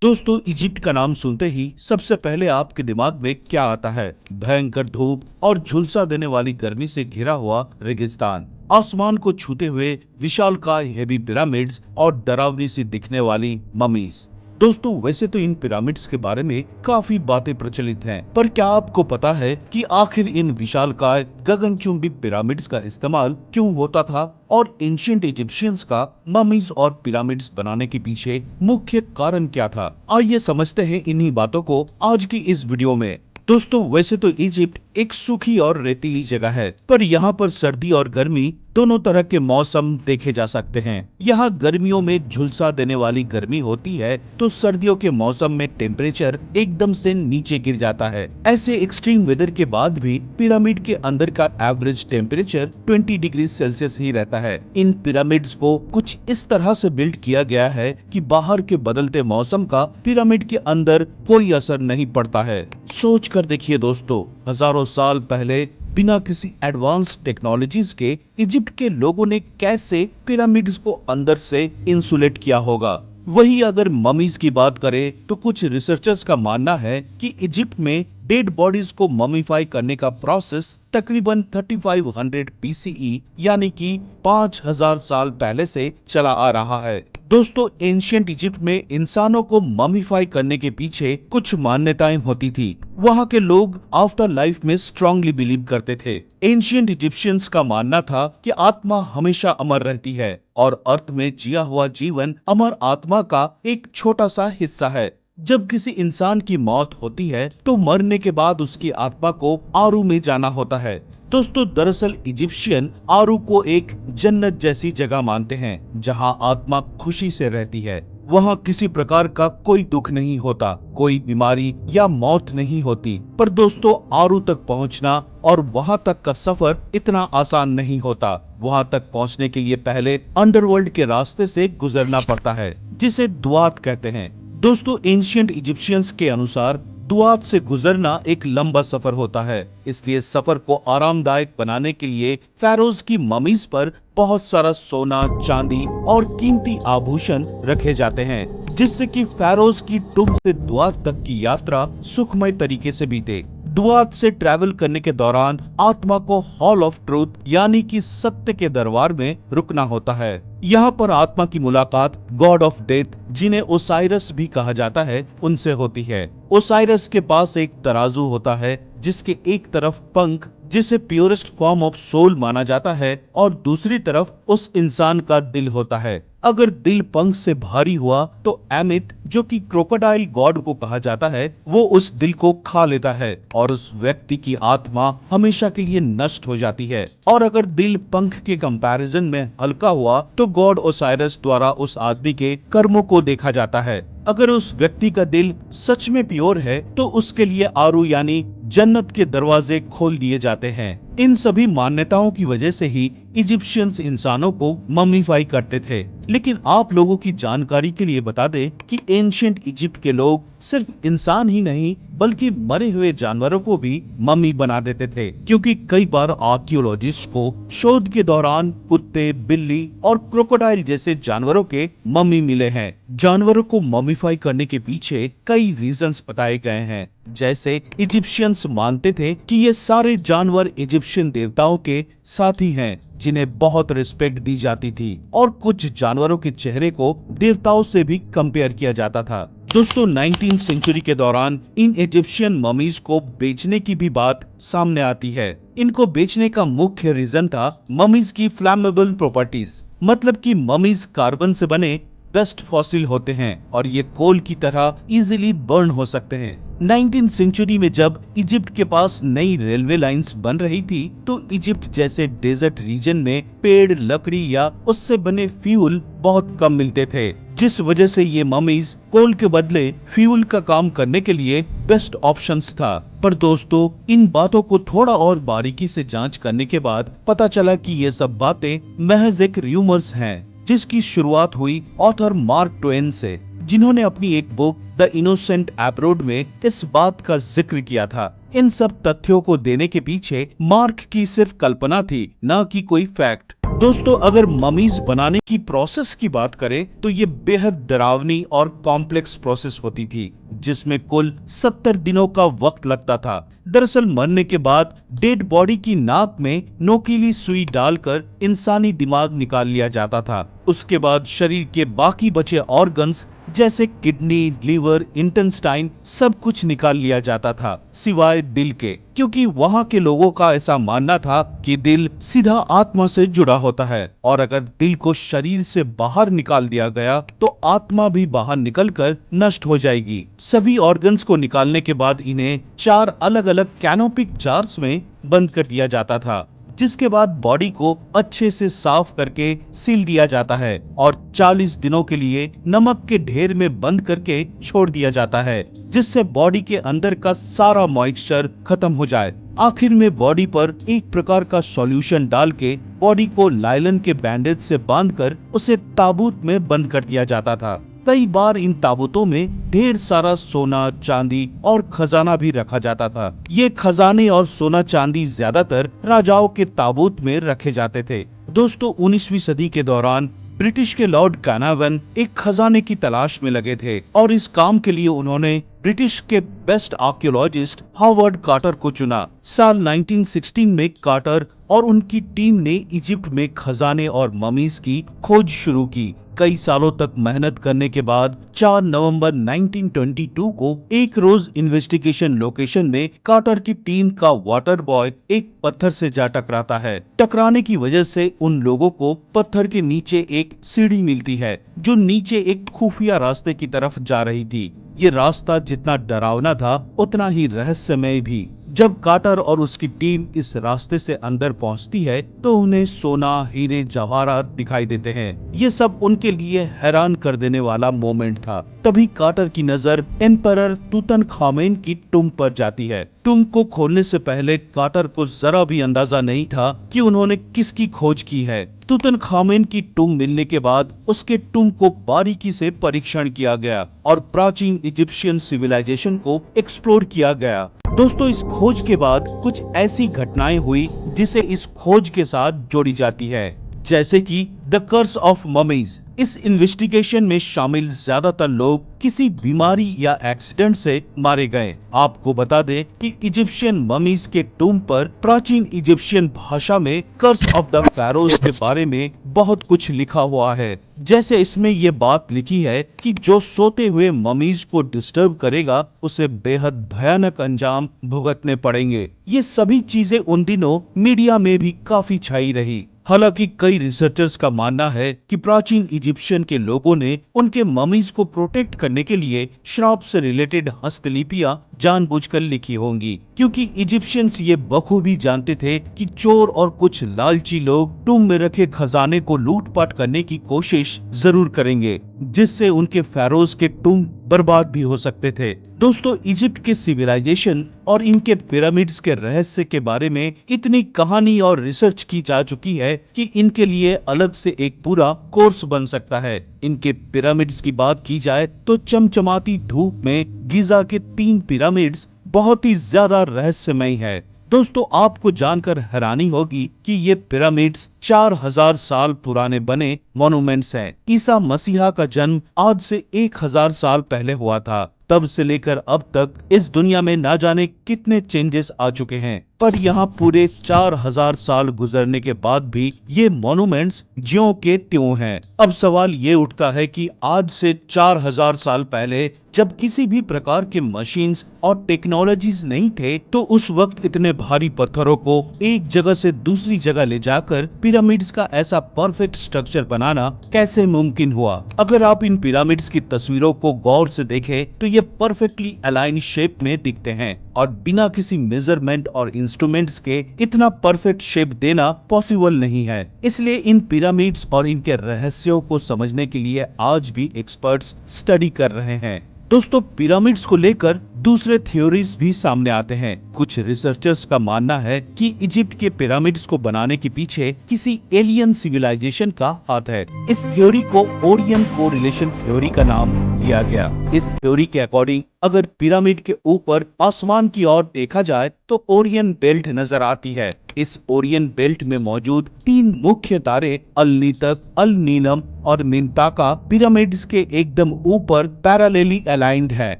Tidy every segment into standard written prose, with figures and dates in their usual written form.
दोस्तों, इजिप्ट का नाम सुनते ही सबसे पहले आपके दिमाग में क्या आता है? भयंकर धूप और झुलसा देने वाली गर्मी से घिरा हुआ रेगिस्तान, आसमान को छूते हुए विशालकाय हेवी पिरामिड्स और डरावनी सी दिखने वाली ममीज। दोस्तों, वैसे तो इन पिरामिड्स के बारे में काफी बातें प्रचलित हैं, पर क्या आपको पता है कि आखिर इन विशालकाय गगनचुंबी पिरामिड्स का इस्तेमाल क्यों होता था और एंशिएंट इजिप्शियंस का ममीज और पिरामिड्स बनाने के पीछे मुख्य कारण क्या था? आइए समझते हैं इन्हीं बातों को आज की इस वीडियो में। दोस्तों, वैसे तो इजिप्ट एक सूखी और रेतीली जगह है, पर यहाँ पर सर्दी और गर्मी दोनों तरह के मौसम देखे जा सकते हैं। यहाँ गर्मियों में झुलसा देने वाली गर्मी होती है, तो सर्दियों के मौसम में टेम्परेचर एकदम से नीचे गिर जाता है। ऐसे एक्सट्रीम वेदर के बाद भी पिरामिड के अंदर का एवरेज टेम्परेचर 20 डिग्री सेल्सियस ही रहता है। इन पिरामिड्स को कुछ इस तरह से बिल्ड किया गया है कि बाहर के बदलते मौसम का पिरामिड के अंदर कोई असर नहीं पड़ता है। सोच कर देखिए दोस्तों, हजारों साल पहले बिना किसी एडवांस टेक्नोलॉजीज के इजिप्ट के लोगों ने कैसे पिरामिड्स को अंदर से इंसुलेट किया होगा। वही अगर ममीज की बात करें तो कुछ रिसर्चर्स का मानना है कि इजिप्ट में डेड बॉडीज को ममीफाई करने का प्रोसेस तकरीबन 3500 बीसीई यानी कि 5000 साल पहले से चला आ रहा है। दोस्तों, एंशिएंट इजिप्ट में इंसानों को ममीफाई करने के पीछे कुछ मान्यताएं होती थी। वहाँ के लोग आफ्टर लाइफ में स्ट्रांगली बिलीव करते थे। एंशिएंट इजिप्शियंस का मानना था कि आत्मा हमेशा अमर रहती है और अर्थ में जिया हुआ जीवन अमर आत्मा का एक छोटा सा हिस्सा है। जब किसी इंसान की मौत होती है तो मरने के बाद उसकी आत्मा को आरू में जाना होता है। दोस्तों, दरअसल इजिप्शियन आरू को एक जन्नत जैसी जगह मानते हैं जहां आत्मा खुशी से रहती है। वहां किसी प्रकार का कोई दुख नहीं होता, कोई बीमारी या मौत नहीं होती। पर दोस्तों, आरू तक पहुंचना और वहां तक का सफर इतना आसान नहीं होता। वहां तक पहुंचने के लिए पहले अंडरवर्ल्ड के रास्ते से गुजरना पड़ता है, जिसे दुआत कहते हैं। दोस्तों, एंशिएंट इजिप्शियंस के अनुसार दुआत से गुजरना एक लंबा सफर होता है, इसलिए सफर को आरामदायक बनाने के लिए फेरोज की ममीज पर बहुत सारा सोना, चांदी और कीमती आभूषण रखे जाते हैं, जिससे कि फेरोज की टुम से दुआत तक की यात्रा सुखमय तरीके से बीते। दुआत से ट्रैवल करने के दौरान आत्मा को हॉल ऑफ ट्रूथ यानी कि सत्य के दरबार में रुकना होता है। यहाँ पर आत्मा की मुलाकात गॉड ऑफ डेथ, जिन्हें ओसाइरस भी कहा जाता है, उनसे होती है। ओसाइरस के पास एक तराजू होता है जिसके एक तरफ पंख, जिसे प्योरेस्ट फॉर्म ऑफ सोल माना जाता है, और दूसरी तरफ उस इंसान का दिल होता है। अगर दिल पंख से भारी हुआ तो एमित, जो कि क्रोकोडाइल गॉड को कहा जाता है, वो उस दिल को खा लेता है और उस व्यक्ति की आत्मा हमेशा के लिए नष्ट हो जाती है। और अगर दिल पंख के कंपैरिजन में हल्का हुआ तो गॉड ओसाइरस द्वारा उस आदमी के कर्मों को देखा जाता है। अगर उस व्यक्ति का दिल सच में प्योर है तो उसके लिए आरू यानी जन्नत के दरवाजे खोल दिए जाते हैं। इन सभी मान्यताओं की वजह से ही इजिप्शियंस इंसानों को मम्मीफाई करते थे। लेकिन आप लोगों की जानकारी के लिए बता दें कि एंशिएंट इजिप्ट के लोग सिर्फ इंसान ही नहीं बल्कि मरे हुए जानवरों को भी मम्मी बना देते थे, क्योंकि कई बार आर्कियोलॉजिस्ट को शोध के दौरान कुत्ते, बिल्ली और क्रोकोडाइल जैसे जानवरों के मम्मी मिले हैं। जानवरों को मम्मीफाई करने के पीछे कई रीजंस बताए गए हैं। जैसे इजिप्शियंस मानते थे कि ये सारे जानवर इजिप्शियन देवताओं के साथी हैं, जिन्हें बहुत रिस्पेक्ट दी जाती थी, और कुछ जानवरों के चेहरे को देवताओं से भी कंपेयर किया जाता था। दोस्तों, 19वीं सेंचुरी के दौरान इन इजिप्शियन ममीज को बेचने की भी बात सामने आती है। इनको बेचने का मुख्य रीजन था ममीज की फ्लैमेबल प्रॉपर्टीज, मतलब कि ममीज कार्बन से बने बेस्ट फॉसिल होते हैं और ये कोल की तरह इजीली बर्न हो सकते हैं। 19वीं सेंचुरी में जब इजिप्ट के पास नई रेलवे लाइंस बन रही थी तो इजिप्ट जैसे डेजर्ट रीजन में पेड़, लकड़ी या उससे बने फ्यूल बहुत कम मिलते थे, जिस वजह से ये ममीज कोल के बदले फ्यूल का काम करने के लिए बेस्ट ऑप्शंस था। पर दोस्तों, इन बातों को थोड़ा और बारीकी से जांच करने के बाद पता चला कि ये सब बातें महज एक र्यूमर्स हैं, जिसकी शुरुआत हुई ऑथर मार्क ट्वेन से, जिन्होंने अपनी एक बुक द इनोसेंट एब्रोड में इस बात का जिक्र किया था। इन सब तथ्यों को देने के पीछे मार्क की सिर्फ कल्पना थी, न कि कोई फैक्ट। दोस्तों, अगर ममीज बनाने की प्रोसेस की बात करें तो ये बेहद डरावनी और कॉम्प्लेक्स प्रोसेस होती थी, जिसमें कुल 70 दिनों का वक्त लगता था। दरअसल मरने के बाद डेड बॉडी की नाक में नोकीली सुई डालकर इंसानी दिमाग निकाल लिया जाता था। उसके बाद शरीर के बाकी बचे ऑर्गन्स जैसे किडनी, लीवर, इंटेस्टाइन सब कुछ निकाल लिया जाता था, सिवाय दिल के, क्योंकि वहाँ के लोगों का ऐसा मानना था कि दिल सीधा आत्मा से जुड़ा होता है और अगर दिल को शरीर से बाहर निकाल दिया गया तो आत्मा भी बाहर निकलकर नष्ट हो जाएगी। सभी ऑर्गन्स को निकालने के बाद इन्हें 4 अलग-अलग कैनोपिक जार्स में बंद कर दिया जाता था, जिसके बाद बॉडी को अच्छे से साफ करके सील दिया जाता है और 40 दिनों के लिए नमक के ढेर में बंद करके छोड़ दिया जाता है, जिससे बॉडी के अंदर का सारा मॉइस्चर खत्म हो जाए। आखिर में बॉडी पर एक प्रकार का सॉल्यूशन डाल के बॉडी को लाइलन के बैंडेज से बांधकर उसे ताबूत में बंद कर दिया जाता था। कई बार इन ताबूतों में ढेर सारा सोना, चांदी और खजाना भी रखा जाता था। ये खजाने और सोना चांदी ज्यादातर राजाओं के ताबूत में रखे जाते थे। दोस्तों, 19वीं सदी के दौरान ब्रिटिश के लॉर्ड कैनावन एक खजाने की तलाश में लगे थे और इस काम के लिए उन्होंने ब्रिटिश के बेस्ट आर्कियोलॉजिस्ट हावर्ड कार्टर को चुना। साल 1916 में कार्टर और उनकी टीम ने इजिप्ट में खजाने और ममीज की खोज शुरू की। कई सालों तक मेहनत करने के बाद 4 नवंबर 1922 को एक रोज इन्वेस्टिगेशन लोकेशन में कार्टर की टीम का वाटर बॉय एक पत्थर से जा टकराता है। टकराने की वजह से उन लोगों को पत्थर के नीचे एक सीढ़ी मिलती है जो नीचे एक खुफिया रास्ते की तरफ जा रही थी। ये रास्ता जितना डरावना था उतना ही रहस्यमय भी। जब कार्टर और उसकी टीम इस रास्ते से अंदर पहुंचती है तो उन्हें सोना, हीरे, जवाहरात दिखाई देते हैं। ये सब उनके लिए हैरान कर देने वाला मोमेंट था। तभी कार्टर की नजर एम्परर तुतनखामेन की टुम्ब पर जाती है। टुम्ब को खोलने से पहले कार्टर को जरा भी अंदाजा नहीं था कि उन्होंने किसकी खोज की है। तुतनखामेन की टुम्ब मिलने के बाद उसके टुम्ब को बारीकी से परीक्षण किया गया और प्राचीन इजिप्शियन सिविलाइजेशन को एक्सप्लोर किया गया। दोस्तों, इस खोज के बाद कुछ ऐसी घटनाएं हुई जिसे इस खोज के साथ जोड़ी जाती है, जैसे कि द कर्स ऑफ ममीज। इस इन्वेस्टिगेशन में शामिल ज्यादातर लोग किसी बीमारी या एक्सीडेंट से मारे गए। आपको बता दें कि इजिप्शियन ममीज के टूम्ब पर प्राचीन इजिप्शियन भाषा में कर्स ऑफ द pharaohs के बारे में बहुत कुछ लिखा हुआ है। जैसे इसमें ये बात लिखी है कि जो सोते हुए ममीज को डिस्टर्ब करेगा उसे बेहद भयानक अंजाम भुगतने पड़ेंगे। ये सभी चीजें उन दिनों मीडिया में भी काफी छाई रही। हालांकि कई रिसर्चर्स का मानना है कि प्राचीन इजिप्शियन के लोगों ने उनके ममीज को प्रोटेक्ट करने के लिए श्राप से रिलेटेड हस्तलिपियां जानबूझकर लिखी होंगी, क्योंकि इजिप्शियंस ये बखूबी जानते थे कि चोर और कुछ लालची लोग टूम्ब में रखे खजाने को लूटपाट करने की कोशिश जरूर करेंगे, जिससे उनके pharaohs के टूम्ब बर्बाद भी हो सकते थे। दोस्तों, इजिप्ट के सिविलाइजेशन और इनके पिरामिड्स के रहस्य के बारे में इतनी कहानी और रिसर्च की जा चुकी है कि इनके लिए अलग से एक पूरा कोर्स बन सकता है। इनके पिरामिड्स की बात की जाए तो चमचमाती धूप में गीजा के 3 पिरामिड्स बहुत ही ज्यादा रहस्यमय है। दोस्तों, आपको जानकर हैरानी होगी कि ये पिरामिड्स 4000 साल पुराने बने मॉन्यूमेंट्स हैं। ईसा मसीहा का जन्म आज से 1000 साल पहले हुआ था। तब से लेकर अब तक इस दुनिया में ना जाने कितने चेंजेस आ चुके हैं, पर यहाँ पूरे 4000 साल गुजरने के बाद भी ये मॉन्यूमेंट्स ज्यों के त्यों हैं। अब सवाल ये उठता है कि आज से 4000 साल पहले जब किसी भी प्रकार के मशीन्स और टेक्नोलॉजीज नहीं थे तो उस वक्त इतने भारी पत्थरों को एक जगह से दूसरी जगह ले जाकर पिरामिड्स का ऐसा परफेक्ट स्ट्रक्चर बनाना कैसे मुमकिन हुआ। अगर आप इन पिरामिड्स की तस्वीरों को गौर से देखें तो ये परफेक्टली अलाइन शेप में दिखते हैं और बिना किसी मेजरमेंट और इंस्ट्रूमेंट्स के इतना परफेक्ट शेप देना पॉसिबल नहीं है। इसलिए इन पिरामिड्स और इनके रहस्यों को समझने के लिए आज भी एक्सपर्ट्स स्टडी कर रहे हैं। दोस्तों, पिरामिड्स को लेकर दूसरे थ्योरीज भी सामने आते हैं। कुछ रिसर्चर्स का मानना है कि इजिप्ट के पिरामिड्स को बनाने के पीछे किसी एलियन सिविलाइजेशन का हाथ है। इस थ्योरी को ओरियन कोरिलेशन थ्योरी का नाम दिया गया। इस थ्योरी के अकॉर्डिंग अगर पिरामिड के ऊपर आसमान की ओर देखा जाए तो ओरियन बेल्ट नजर आती है। इस ओरियन बेल्ट में मौजूद 3 मुख्य तारे अल नीतक, अल नीलम और मिंताका पिरामिड्स के एकदम ऊपर पैरेलली अलाइंड है।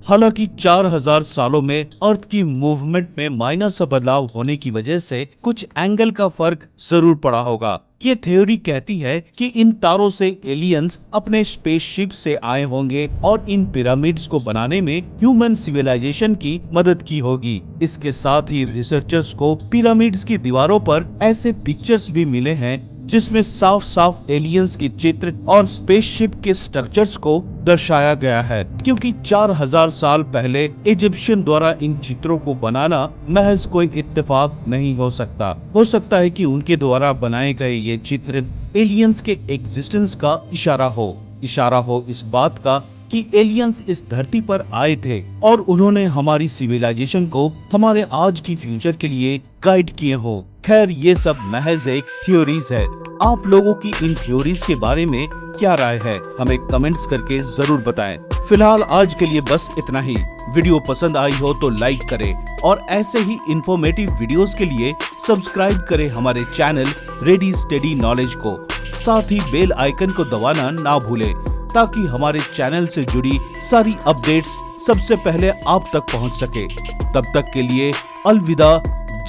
हालांकि 4000 सालों में अर्थ की मूवमेंट में माइनर सा बदलाव होने की वजह से कुछ एंगल का फर्क जरूर पड़ा होगा। ये थ्योरी कहती है कि इन तारों से एलियंस अपने स्पेसशिप से आए होंगे और इन पिरामिड्स को बनाने में ह्यूमन सिविलाइजेशन की मदद की होगी। इसके साथ ही रिसर्चर्स को पिरामिड्स की दीवारों पर ऐसे पिक्चर्स भी मिले हैं जिसमें साफ साफ एलियंस के चित्र और स्पेसशिप के स्ट्रक्चर्स को दर्शाया गया है, क्योंकि 4000 साल पहले इजिप्शियन द्वारा इन चित्रों को बनाना महज कोई इत्तेफाक नहीं हो सकता है कि उनके द्वारा बनाए गए ये चित्र एलियंस के एग्जिस्टेंस का इशारा हो इस बात का कि एलियंस इस धरती पर आए थे और उन्होंने हमारी सिविलाइजेशन को हमारे आज की फ्यूचर के लिए गाइड किए हो। खैर, ये सब महज एक थ्योरीज है। आप लोगों की इन थ्योरीज के बारे में क्या राय है, हमें कमेंट्स करके जरूर बताएं। फिलहाल आज के लिए बस इतना ही। वीडियो पसंद आई हो तो लाइक करें और ऐसे ही इंफॉर्मेटिव वीडियोस के लिए सब्सक्राइब करें हमारे चैनल रेडी स्टडी नॉलेज को। साथ ही बेल आइकन को दबाना ना भूलें ताकि हमारे चैनल से जुड़ी सारी अपडेट्स सबसे पहले आप तक पहुंच सके। तब तक के लिए अलविदा,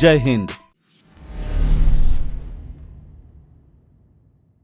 जय हिंद।